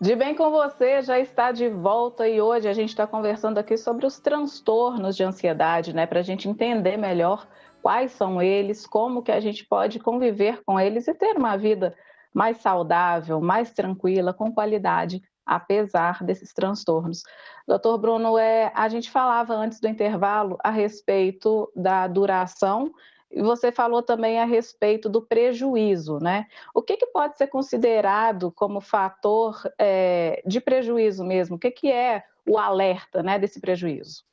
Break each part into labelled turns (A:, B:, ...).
A: De bem com você, já está de volta e hoje a gente está conversando aqui sobre os transtornos de ansiedade, né? Para a gente entender melhor quais são eles, como que a gente pode conviver com eles e ter uma vida mais saudável, mais tranquila, com qualidade, apesar desses transtornos. Doutor Bruno, a gente falava antes do intervalo a respeito da duração e você falou também a respeito do prejuízo, né? O que pode ser considerado como fator de prejuízo mesmo? O que é o alerta, né, desse prejuízo?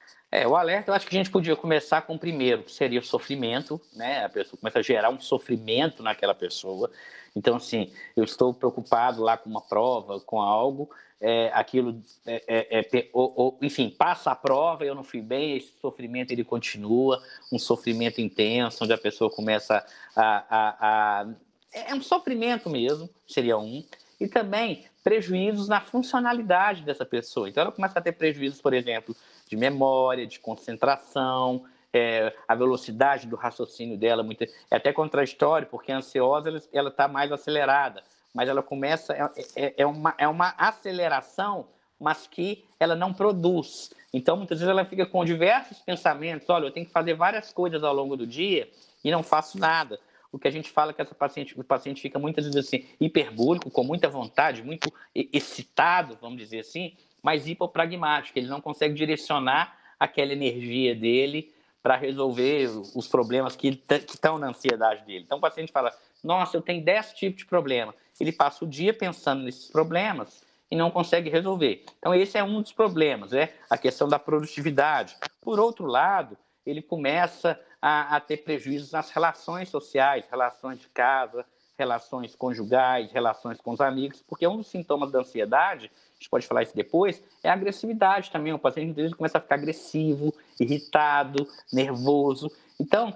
B: O alerta eu acho que a gente podia começar com o primeiro, que seria o sofrimento, né? A pessoa começa a gerar um sofrimento naquela pessoa. Então, assim, eu estou preocupado lá com uma prova, com algo, aquilo, enfim, passa a prova, eu não fui bem, esse sofrimento ele continua, um sofrimento intenso, onde a pessoa começa é um sofrimento mesmo, seria um, e também prejuízos na funcionalidade dessa pessoa. Então, ela começa a ter prejuízos, por exemplo, de memória, de concentração, a velocidade do raciocínio dela é até contraditório, porque a ansiosa ela está mais acelerada, mas ela começa, é uma aceleração, mas que ela não produz. Então, muitas vezes ela fica com diversos pensamentos, olha, eu tenho que fazer várias coisas ao longo do dia e não faço nada. O que a gente fala é que o paciente fica muitas vezes assim, hiperbólico, com muita vontade, muito excitado, vamos dizer assim, mas hipopragmático. Ele não consegue direcionar aquela energia dele para resolver os problemas que estão na ansiedade dele. Então o paciente fala, nossa, eu tenho 10 tipos de problema. Ele passa o dia pensando nesses problemas e não consegue resolver. Então esse é um dos problemas, a questão da produtividade. Por outro lado, ele começa a ter prejuízos nas relações sociais, relações de casa, relações conjugais, relações com os amigos, porque um dos sintomas da ansiedade, a gente pode falar isso depois, é a agressividade também. O paciente às vezes começa a ficar agressivo, irritado, nervoso. Então,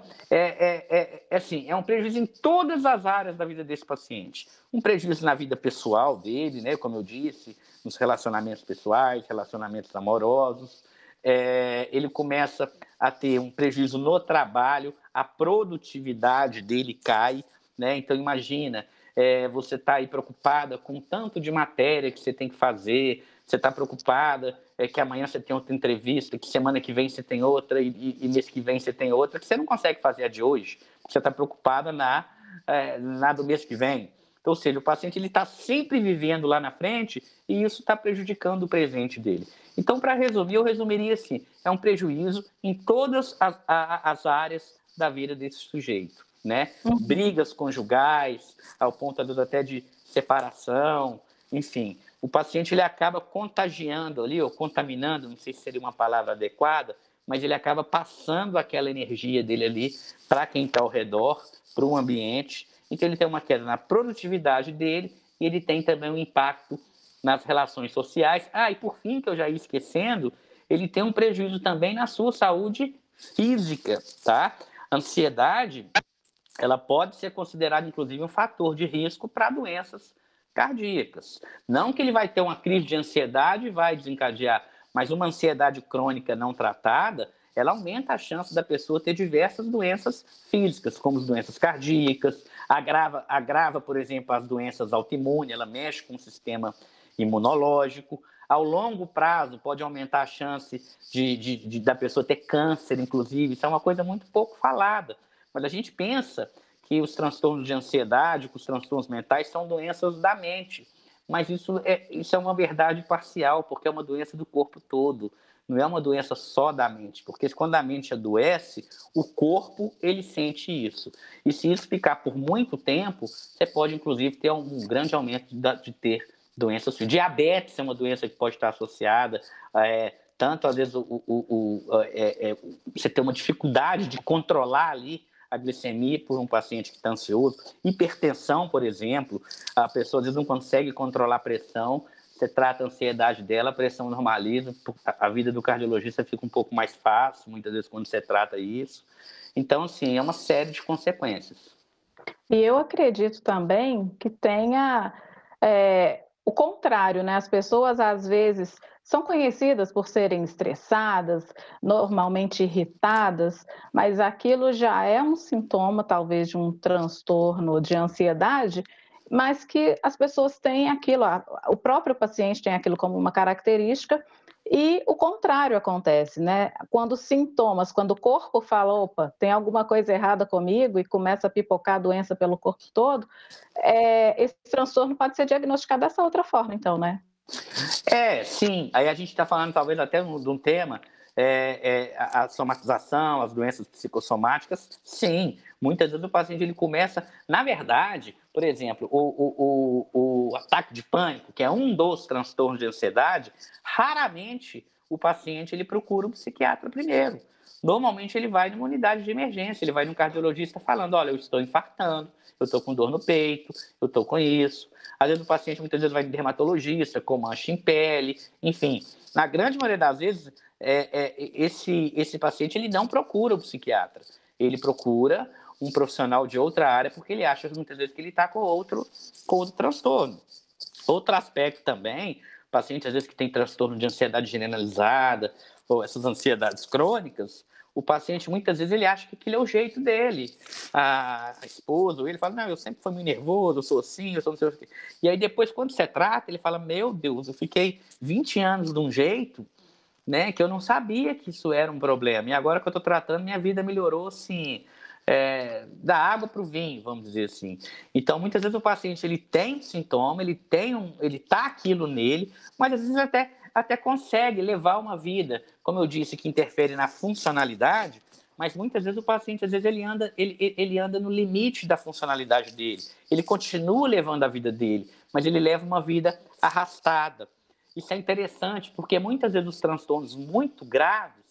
B: assim, é um prejuízo em todas as áreas da vida desse paciente. Um prejuízo na vida pessoal dele, né, como eu disse, nos relacionamentos pessoais, relacionamentos amorosos. Ele começa a ter um prejuízo no trabalho, a produtividade dele cai, né? Então, imagina, você está aí preocupada com o tanto de matéria que você tem que fazer, você está preocupada que amanhã você tem outra entrevista, que semana que vem você tem outra e mês que vem você tem outra, que você não consegue fazer a de hoje, você está preocupada na do mês que vem. Então, ou seja, o paciente está sempre vivendo lá na frente e isso está prejudicando o presente dele. Então, para resumir, eu resumiria assim, é um prejuízo em todas as áreas da vida desse sujeito, né?
A: Uhum.
B: Brigas conjugais, ao ponto às vezes, até de separação, enfim. O paciente ele acaba contagiando ali, ou contaminando, não sei se seria uma palavra adequada, mas ele acaba passando aquela energia dele ali para quem está ao redor, para o ambiente. Então ele tem uma queda na produtividade dele e ele tem também um impacto nas relações sociais. E por fim, que eu já ia esquecendo, ele tem um prejuízo também na sua saúde física, tá? Ansiedade, ela pode ser considerada, inclusive, um fator de risco para doenças cardíacas. Não que ele vai ter uma crise de ansiedade e vai desencadear, mas uma ansiedade crônica não tratada, ela aumenta a chance da pessoa ter diversas doenças físicas, como as doenças cardíacas, agrava, por exemplo, as doenças autoimunes, ela mexe com o sistema imunológico. Ao longo prazo, pode aumentar a chance da pessoa ter câncer, inclusive. Isso é uma coisa muito pouco falada. Mas a gente pensa que os transtornos de ansiedade, que os transtornos mentais são doenças da mente. Mas isso é uma verdade parcial, porque é uma doença do corpo todo. Não é uma doença só da mente, porque quando a mente adoece, o corpo ele sente isso. E se isso ficar por muito tempo, você pode, inclusive, ter um grande aumento de ter doenças. Diabetes é uma doença que pode estar associada, tanto às vezes você tem uma dificuldade de controlar ali a glicemia por um paciente que está ansioso. Hipertensão, por exemplo, a pessoa às vezes não consegue controlar a pressão, você trata a ansiedade dela, a pressão normaliza, a vida do cardiologista fica um pouco mais fácil, muitas vezes, quando você trata isso. Então, assim, é uma série de consequências.
A: E eu acredito também que tenha o contrário, né? As pessoas às vezes são conhecidas por serem estressadas, normalmente irritadas, mas aquilo já é um sintoma, talvez, de um transtorno de ansiedade, mas que as pessoas têm aquilo, o próprio paciente tem aquilo como uma característica, e o contrário acontece, né? Quando os sintomas, quando o corpo fala, opa, tem alguma coisa errada comigo e começa a pipocar a doença pelo corpo todo, esse transtorno pode ser diagnosticado dessa outra forma, então, né?
B: Sim. Aí a gente está falando talvez até de um tema, a somatização, as doenças psicossomáticas. Sim, muitas vezes o paciente ele começa, na verdade, por exemplo, o ataque de pânico, que é um dos transtornos de ansiedade, raramente o paciente ele procura um psiquiatra primeiro. Normalmente ele vai numa unidade de emergência, ele vai num cardiologista falando, olha, eu estou infartando, eu estou com dor no peito, eu estou com isso. Às vezes o paciente muitas vezes vai no dermatologista, com mancha em pele, enfim. Na grande maioria das vezes, esse paciente ele não procura o psiquiatra. Ele procura um profissional de outra área, porque ele acha muitas vezes que ele está com outro transtorno. Outro aspecto também, paciente às vezes que tem transtorno de ansiedade generalizada, ou essas ansiedades crônicas, o paciente muitas vezes ele acha que aquele é o jeito dele. A esposa, ou ele fala, não, eu sempre fui muito nervoso, eu sou assim, eu sou não sei o quê. E aí depois, quando você trata, ele fala, meu Deus, eu fiquei 20 anos de um jeito, né, que eu não sabia que isso era um problema. E agora que eu estou tratando, minha vida melhorou, assim, da água para o vinho, vamos dizer assim. Então, muitas vezes o paciente ele tem sintoma, ele tá aquilo nele, mas às vezes até consegue levar uma vida, como eu disse, que interfere na funcionalidade, mas muitas vezes o paciente, às vezes, ele anda no limite da funcionalidade dele. Ele continua levando a vida dele, mas ele leva uma vida arrastada. Isso é interessante, porque muitas vezes os transtornos muito graves,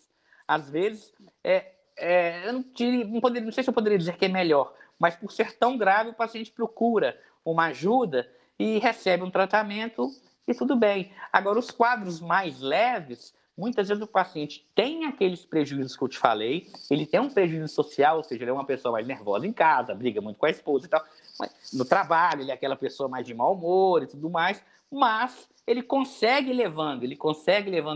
B: às vezes, eu não sei se eu poderia dizer que é melhor, mas por ser tão grave, o paciente procura uma ajuda e recebe um tratamento e tudo bem. Agora, os quadros mais leves, muitas vezes o paciente tem aqueles prejuízos que eu te falei, ele tem um prejuízo social, ou seja, ele é uma pessoa mais nervosa em casa, briga muito com a esposa e tal, no trabalho ele é aquela pessoa mais de mau humor e tudo mais, mas ele consegue levando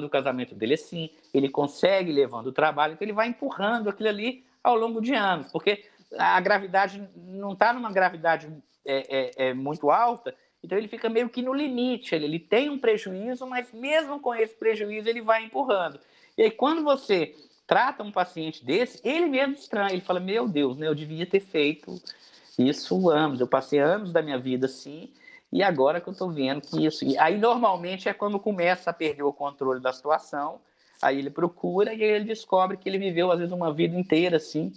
B: o casamento dele assim, ele consegue levando o trabalho, então ele vai empurrando aquilo ali ao longo de anos, porque a gravidade não está numa gravidade muito alta, então ele fica meio que no limite, ele tem um prejuízo, mas mesmo com esse prejuízo ele vai empurrando. E aí quando você trata um paciente desse, ele mesmo estranha, ele fala, meu Deus, né, eu devia ter feito isso anos, eu passei anos da minha vida assim, e agora que eu estou vendo que isso... E aí normalmente é quando começa a perder o controle da situação, aí ele procura e aí ele descobre que ele viveu às vezes uma vida inteira assim,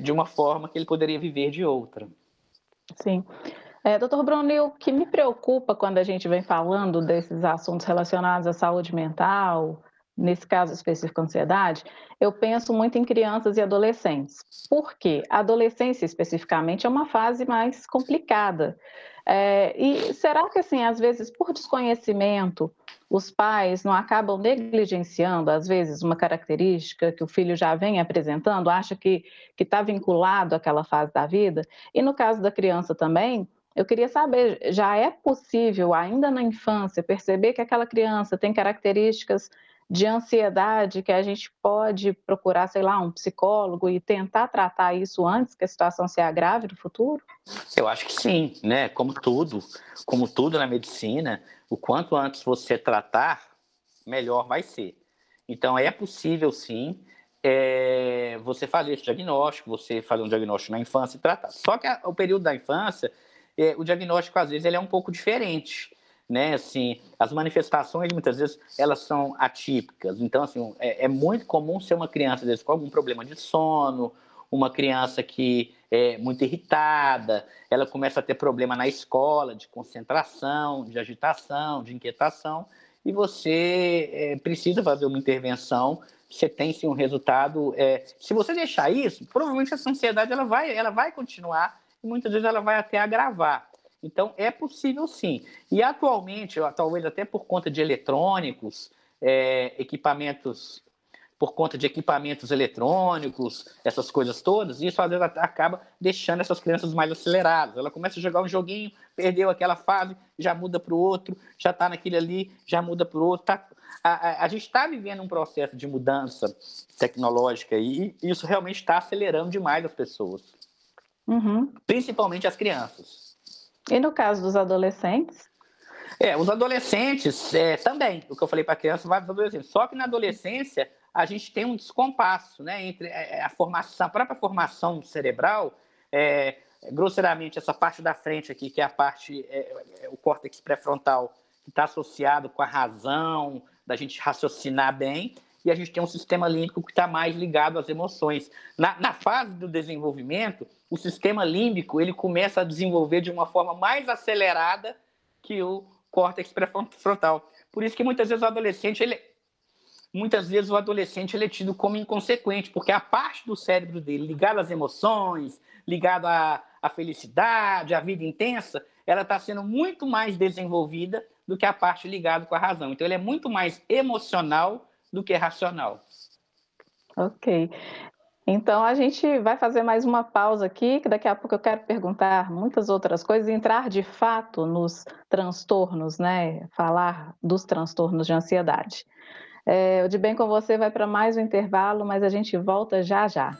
B: de uma forma que ele poderia viver de outra.
A: Sim. Doutor Bruni, o que me preocupa quando a gente vem falando desses assuntos relacionados à saúde mental, nesse caso específico, ansiedade, eu penso muito em crianças e adolescentes. Por quê? A adolescência, especificamente, é uma fase mais complicada. E será que, assim, às vezes, por desconhecimento, os pais não acabam negligenciando, às vezes, uma característica que o filho já vem apresentando, acha que está vinculado àquela fase da vida? E no caso da criança também, eu queria saber, já é possível, ainda na infância, perceber que aquela criança tem características de ansiedade que a gente pode procurar, sei lá, um psicólogo e tentar tratar isso antes que a situação se agrave no futuro?
B: Eu acho que sim, né? Como tudo na medicina, o quanto antes você tratar, melhor vai ser. Então, é possível, sim, você fazer esse diagnóstico, você fazer um diagnóstico na infância e tratar. Só que o período da infância, o diagnóstico, às vezes, ele é um pouco diferente, né? Assim, as manifestações, muitas vezes, elas são atípicas. Então, assim, é muito comum ser uma criança, às vezes, com algum problema de sono, uma criança que é muito irritada, ela começa a ter problema na escola, de concentração, de agitação, de inquietação, e você precisa fazer uma intervenção, você tem sim um resultado. Se você deixar isso, provavelmente essa ansiedade ela vai continuar e muitas vezes ela vai até agravar. Então, é possível sim. E atualmente, talvez até por conta de eletrônicos, equipamentos por conta de equipamentos eletrônicos, essas coisas todas, e isso às vezes acaba deixando essas crianças mais aceleradas. Ela começa a jogar um joguinho, perdeu aquela fase, já muda para o outro, já está naquele ali, já muda para o outro. A gente está vivendo um processo de mudança tecnológica e isso realmente está acelerando demais as pessoas,
A: Uhum.
B: principalmente as crianças.
A: E no caso dos adolescentes?
B: Os adolescentes também, o que eu falei para a criança vai para os adolescentes. Só que na adolescência a gente tem um descompasso, né, entre a formação, a própria formação cerebral, grosseiramente essa parte da frente aqui, que é a parte, o córtex pré-frontal, que está associado com a razão, da gente raciocinar bem, e a gente tem um sistema límbico que está mais ligado às emoções. Na fase do desenvolvimento, o sistema límbico ele começa a desenvolver de uma forma mais acelerada que o córtex pré-frontal. Por isso que muitas vezes o adolescente ele é tido como inconsequente, porque a parte do cérebro dele ligada às emoções, ligada à felicidade, à vida intensa, ela está sendo muito mais desenvolvida do que a parte ligada com a razão. Então ele é muito mais emocional do que racional.
A: Ok. Então a gente vai fazer mais uma pausa aqui, que daqui a pouco eu quero perguntar muitas outras coisas, entrar de fato nos transtornos, né? Falar dos transtornos de ansiedade. O De Bem com Você vai para mais um intervalo, mas a gente volta já já.